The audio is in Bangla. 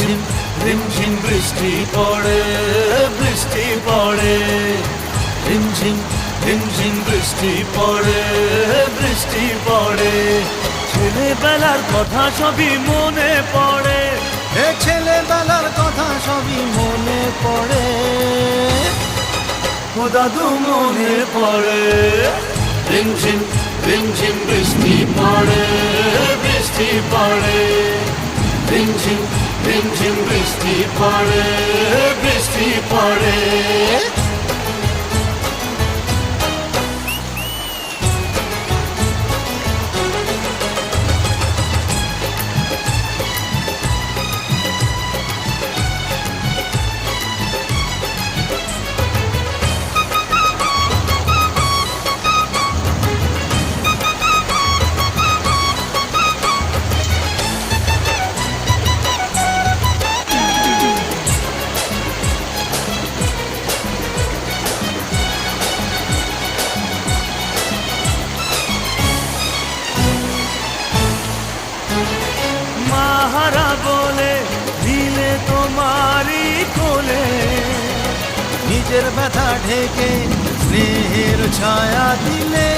রিমঝিম রিমঝিম বৃষ্টি পড়ে, বৃষ্টি পড়ে, রিমঝিম রিমঝিম বৃষ্টি পড়ে, বৃষ্টি পড়ে। ছেলেবেলার কথা সবই মনে পড়ে, এ ছেলেবেলার কথা সবই মনে পড়ে, ও দাদু মনে পড়ে। রিমঝিম রিমঝিম বৃষ্টি পড়ে, বৃষ্টি পড়ে, রিমঝিম রিমঝিম বৃষ্টি পড়ে, বৃষ্টি পড়ে। মাহারা বলে দিলে তোমারই কোলে, নিজের ব্যথা ঢেকে স্নেহের ছায়া দিলে,